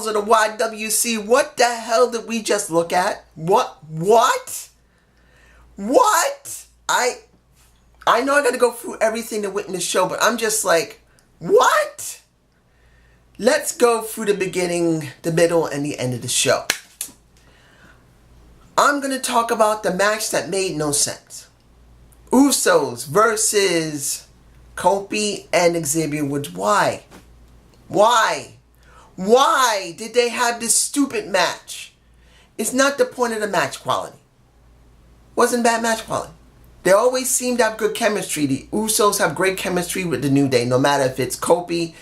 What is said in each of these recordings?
of the YWC, what the hell did we just look at? What? I know I gotta go through everything to witness the show, but I'm just like, what? Let's go through the beginning, the middle, and the end of the show. I'm gonna talk about the match that made no sense. Usos versus Kofi and Xavier Woods. Why? Why did they have this stupid match? It's not the point of the match quality. Wasn't bad match quality. They always seem to have good chemistry. The Usos have great chemistry with the New Day, no matter if it's Kofi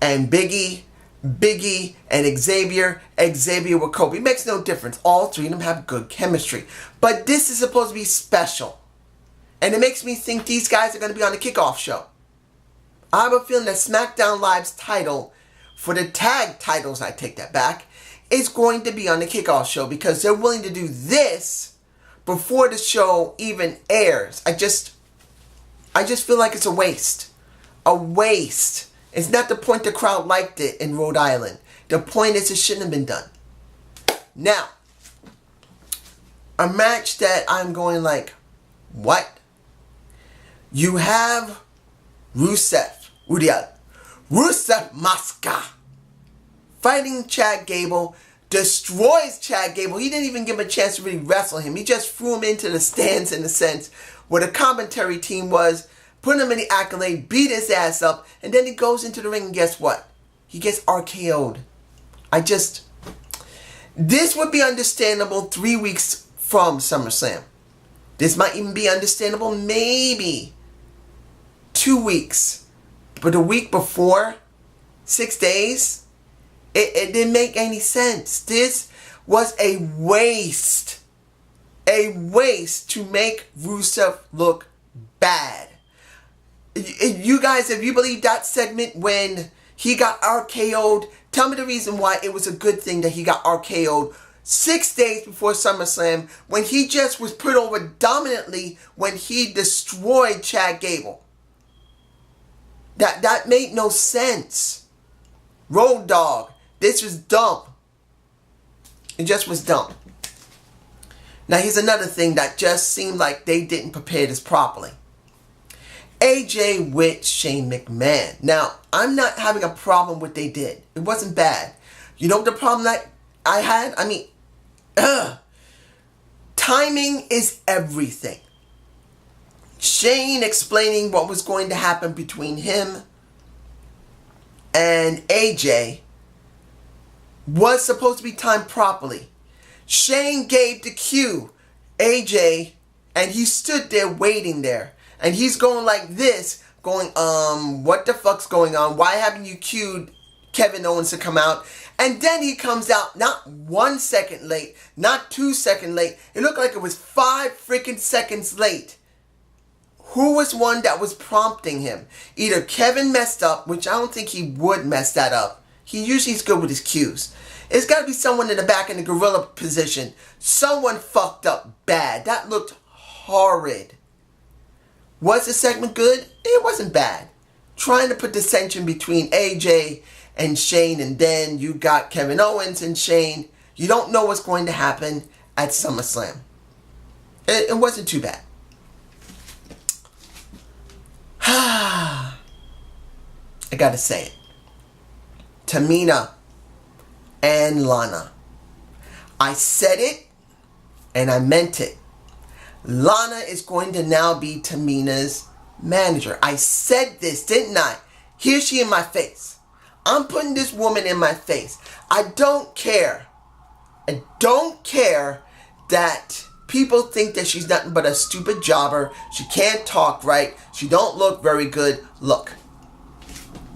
and Biggie and Xavier with Kofi. It makes no difference. All three of them have good chemistry. But this is supposed to be special. And it makes me think these guys are going to be on the kickoff show. I have a feeling that SmackDown Live's title, for the tag titles, I take that back, is going to be on the kickoff show because they're willing to do this before the show even airs. I just feel like it's a waste. A waste. It's not the point the crowd liked it in Rhode Island. The point is it shouldn't have been done. Now, a match that I'm going like, what? You have Rusev Maska fighting Chad Gable, destroys Chad Gable. He didn't even give him a chance to really wrestle him. He just threw him into the stands in a sense where the commentary team was, put him in the accolade, beat his ass up, and then he goes into the ring and guess what? He gets RKO'd. This would be understandable 3 weeks from SummerSlam. This might even be understandable maybe 2 weeks. But a week before, 6 days, it didn't make any sense. This was a waste. A waste to make Rusev look bad. You guys, if you believe that segment when he got RKO'd, tell me the reason why it was a good thing that he got RKO'd 6 days before SummerSlam when he just was put over dominantly when he destroyed Chad Gable. That made no sense. Road Dogg, this was dumb. It just was dumb. Now here's another thing that just seemed like they didn't prepare this properly. AJ with Shane McMahon. Now, I'm not having a problem with what they did. It wasn't bad. You know what the problem that I had? Timing is everything. Shane explaining what was going to happen between him and AJ was supposed to be timed properly. Shane gave the cue, AJ, and he stood there waiting there. And he's going like this, going, what the fuck's going on? Why haven't you cued Kevin Owens to come out? And then he comes out not 1 second late, not 2 seconds late. It looked like it was 5 freaking seconds late. Who was one that was prompting him? Either Kevin messed up, which I don't think he would mess that up. He usually is good with his cues. It's got to be someone in the back in the gorilla position. Someone fucked up bad. That looked horrid. Was the segment good? It wasn't bad. Trying to put dissension between AJ and Shane, and then you got Kevin Owens and Shane. You don't know what's going to happen at SummerSlam. It wasn't too bad. I gotta say it. Tamina and Lana. I said it and I meant it. Lana is going to now be Tamina's manager. I said this, didn't I? Here she in my face. I'm putting this woman in my face. I don't care. I don't care that people think that she's nothing but a stupid jobber. She can't talk right. She don't look very good. Look,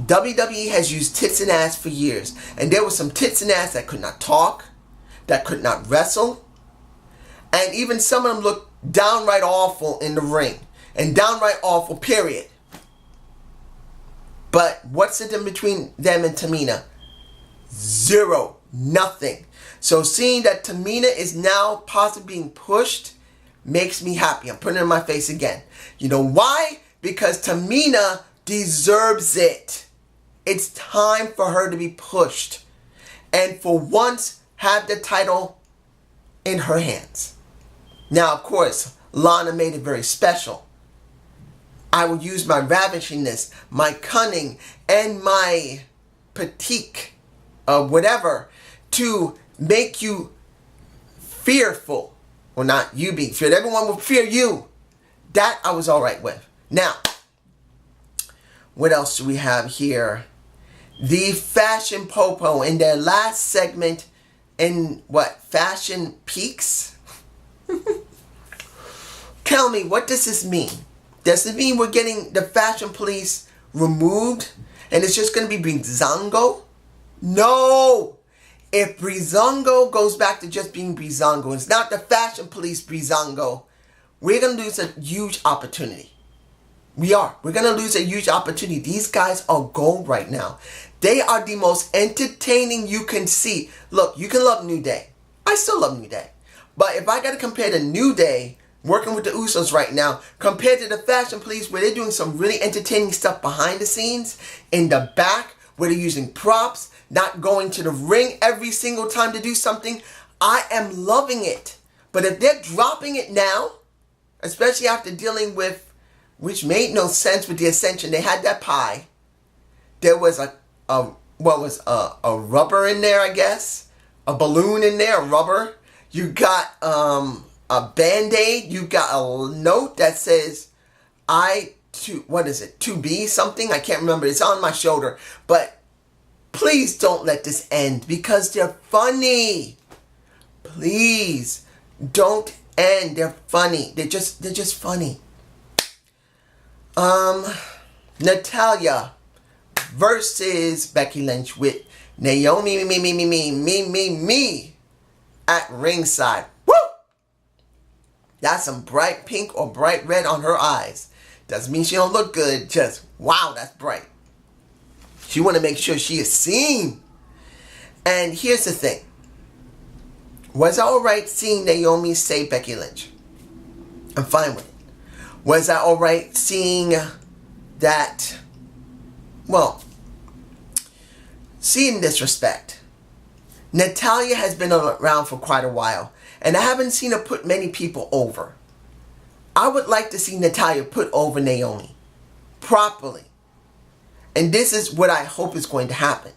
WWE has used tits and ass for years. And there were some tits and ass that could not talk, that could not wrestle. And even some of them looked downright awful in the ring. And downright awful, period. But what's the difference between them and Tamina? Zero. Nothing. So seeing that Tamina is now possibly being pushed makes me happy. I'm putting it in my face again. You know why? Because Tamina deserves it. It's time for her to be pushed. and for once have the title in her hands. Now, of course, Lana made it very special. I will use my ravishingness, my cunning, and my petite, whatever, to make you fearful. Well, not you being feared. Everyone will fear you. That I was all right with. Now, what else do we have here? The Fashion Popo in their last segment in what? Fashion Peaks? Tell me, what does this mean? Does it mean we're getting the Fashion Police removed and it's just going to be Breezango? No! If Breezango goes back to just being Breezango, it's not the Fashion Police Breezango, we're going to lose a huge opportunity. We are. We're going to lose a huge opportunity. These guys are gold right now. They are the most entertaining you can see. Look, you can love New Day. I still love New Day. But if I got to compare the New Day working with the Usos right now compared to the Fashion Police where they're doing some really entertaining stuff behind the scenes, in the back, where they're using props, not going to the ring every single time to do something, I am loving it. But if they're dropping it now, especially after dealing with, which made no sense with the Ascension, they had that pie. There was a rubber in there, I guess. A balloon in there, a rubber. You got a Band-Aid. You got a note that says, to be something? I can't remember. It's on my shoulder. But please don't let this end because they're funny. Please don't end. They're funny. They're just funny. Natalya versus Becky Lynch with Naomi me at ringside. Woo! That's some bright pink or bright red on her eyes. Doesn't mean she don't look good. Just, wow, that's bright. She want to make sure she is seen. And here's the thing. Was I alright seeing Naomi say Becky Lynch? I'm fine with it. Was I alright seeing that, seeing disrespect? Natalya has been around for quite a while, and I haven't seen her put many people over. I would like to see Natalya put over Naomi properly. And this is what I hope is going to happen.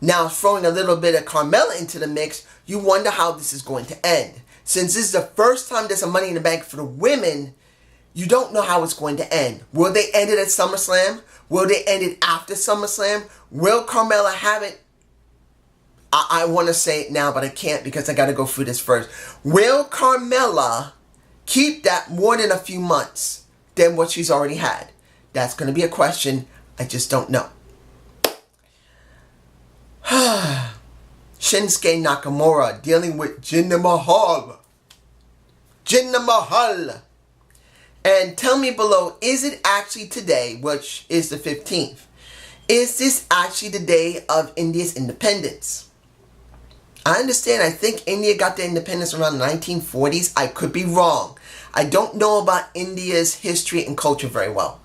Now, throwing a little bit of Carmella into the mix, you wonder how this is going to end. Since this is the first time there's a Money in the Bank for the women, you don't know how it's going to end. Will they end it at SummerSlam? Will they end it after SummerSlam? Will Carmella have it? I want to say it now, but I can't because I got to go through this first. Will Carmella keep that more than a few months than what she's already had? That's going to be a question. I just don't know. Shinsuke Nakamura dealing with Jinder Mahal. Jinder Mahal. And tell me below, is it actually today, which is the 15th? Is this actually the day of India's independence? I understand, I think India got their independence around the 1940s. I could be wrong. I don't know about India's history and culture very well.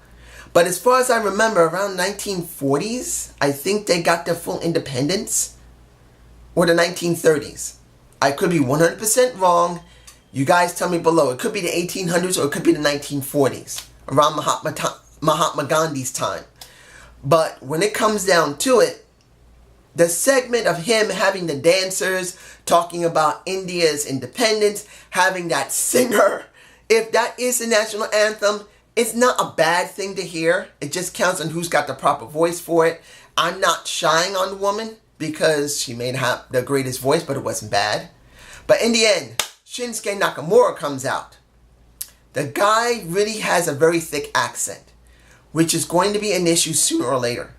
But as far as I remember, around 1940s, I think they got their full independence. Or the 1930s. I could be 100% wrong. You guys tell me below. It could be the 1800s or it could be the 1940s. Around Mahatma Gandhi's time. But when it comes down to it, the segment of him having the dancers talking about India's independence, having that singer, if that is the national anthem, it's not a bad thing to hear. It just counts on who's got the proper voice for it. I'm not shying on the woman because she may not have the greatest voice, but it wasn't bad. But in the end, Shinsuke Nakamura comes out. The guy really has a very thick accent, which is going to be an issue sooner or later.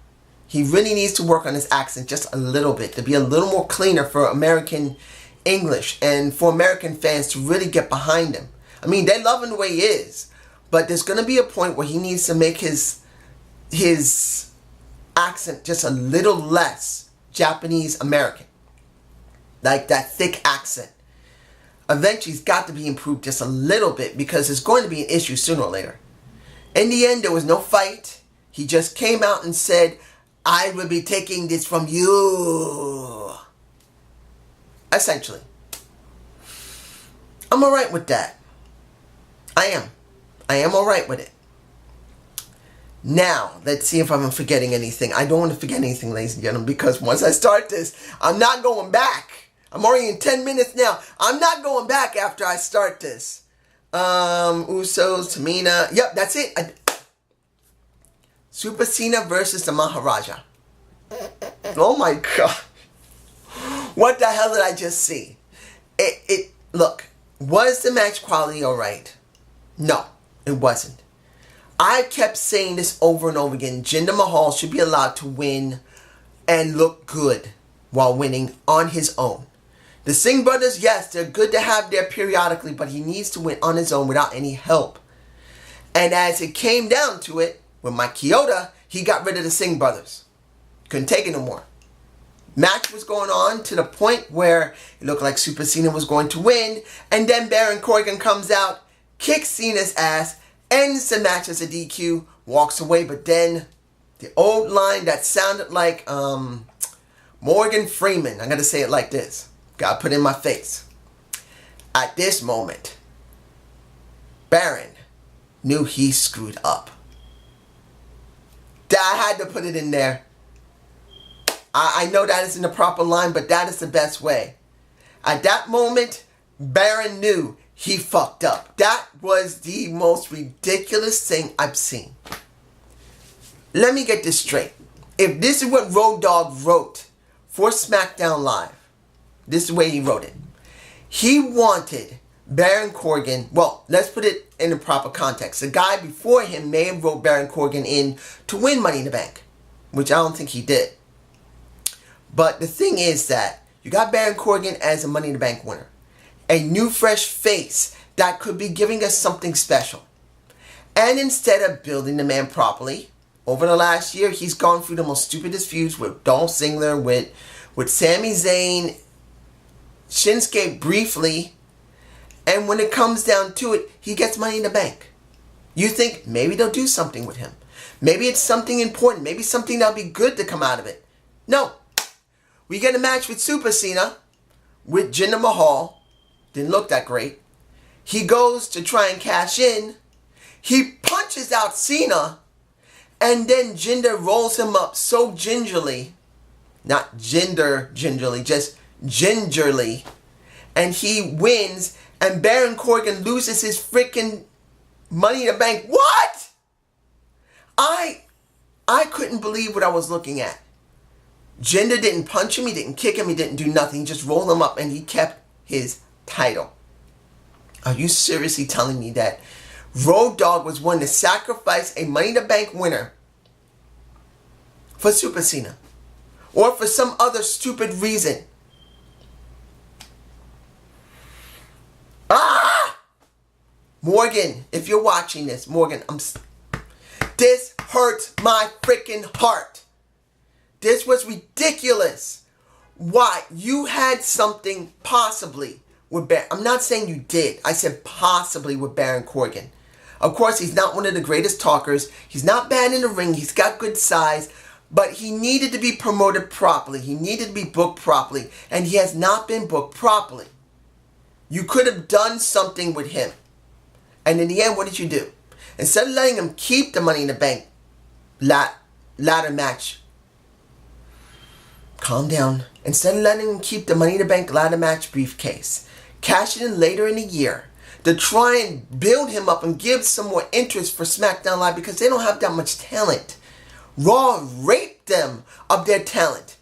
He really needs to work on his accent just a little bit to be a little more cleaner for American English and for American fans to really get behind him. I mean, they love him the way he is, but there's going to be a point where he needs to make his accent just a little less Japanese American. Like that thick accent. Eventually, it's got to be improved just a little bit because it's going to be an issue sooner or later. In the end, there was no fight. He just came out and said, I will be taking this from you. Essentially. I'm alright with that. I am alright with it. Now, let's see if I'm forgetting anything. I don't want to forget anything, ladies and gentlemen, because once I start this, I'm not going back. I'm already in 10 minutes now. I'm not going back after I start this. Usos, Tamina. Yep, that's it. Super Cena versus the Maharaja. Oh my God. What the hell did I just see? Look, was the match quality alright? No, it wasn't. I kept saying this over and over again. Jinder Mahal should be allowed to win and look good while winning on his own. The Singh brothers, yes, they're good to have there periodically, but he needs to win on his own without any help. And as it came down to it, with Mike Chioda, he got rid of the Singh brothers. Couldn't take it no more. Match was going on to the point where it looked like Super Cena was going to win, and then Baron Corbin comes out, kicks Cena's ass, ends the match as a DQ, walks away, but then the old line that sounded like Morgan Freeman, I'm going to say it like this, got put in my face. At this moment, Baron knew he screwed up. I had to put it in there. I know that isn't the proper line, but that is the best way. At that moment, Baron knew he fucked up. That was the most ridiculous thing I've seen. Let me get this straight. If this is what Road Dogg wrote for Smackdown Live, this is the way he wrote it. He wanted Baron Corbin, well, let's put it in the proper context. The guy before him may have wrote Baron Corbin in to win Money in the Bank, which I don't think he did. But the thing is that you got Baron Corbin as a Money in the Bank winner. A new fresh face that could be giving us something special. And instead of building the man properly, over the last year, he's gone through the most stupidest feuds with Dolph Ziggler, with Sami Zayn, Shinsuke briefly, and when it comes down to it, he gets Money in the Bank. You think maybe they'll do something with him. Maybe it's something important. Maybe something that'll be good to come out of it. No. We get a match with Super Cena, with Jinder Mahal. Didn't look that great. He goes to try and cash in. He punches out Cena. And then Jinder rolls him up so gingerly. Not gingerly, just gingerly. And he wins. And Baron Corbin loses his freaking Money in the Bank. What? I couldn't believe what I was looking at. Jinder didn't punch him, he didn't kick him, he didn't do nothing. He just rolled him up and he kept his title. Are you seriously telling me that Road Dogg was willing to sacrifice a Money in the Bank winner for Super Cena? Or for some other stupid reason? Morgan, if you're watching this, Morgan, this hurts my freaking heart. This was ridiculous. Why? You had something possibly with Baron. I'm not saying you did. I said possibly with Baron Corbin. Of course, he's not one of the greatest talkers. He's not bad in the ring. He's got good size. But he needed to be promoted properly. He needed to be booked properly. And he has not been booked properly. You could have done something with him. And in the end, what did you do? Instead of letting him keep the Money in the Bank ladder match. Calm down. Instead of letting him keep the Money in the Bank ladder match briefcase. Cash it in later in the year. To try and build him up and give some more interest for SmackDown Live. Because they don't have that much talent. Raw raped them of their talent.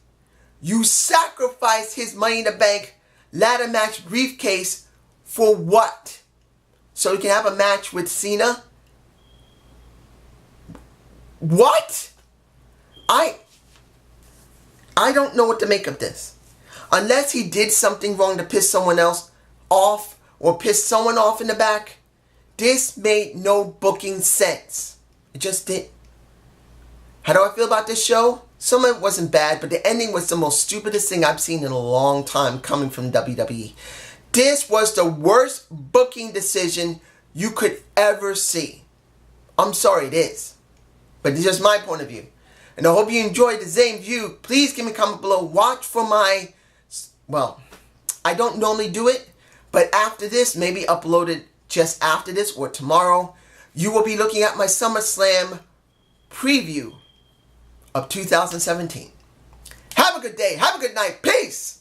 You sacrificed his Money in the Bank ladder match briefcase for what? So you can have a match with Cena? What? I don't know what to make of this. Unless he did something wrong to piss someone else off or piss someone off in the back, this made no booking sense. It just did. How do I feel about this show? Some of it wasn't bad, but the ending was the most stupidest thing I've seen in a long time coming from WWE. This was the worst booking decision you could ever see. I'm sorry, it is. But it's just my point of view. And I hope you enjoyed the Zane view. Please give me a comment below. Watch for my, well, I don't normally do it, but after this, maybe upload it just after this or tomorrow, you will be looking at my SummerSlam preview of 2017. Have a good day. Have a good night. Peace.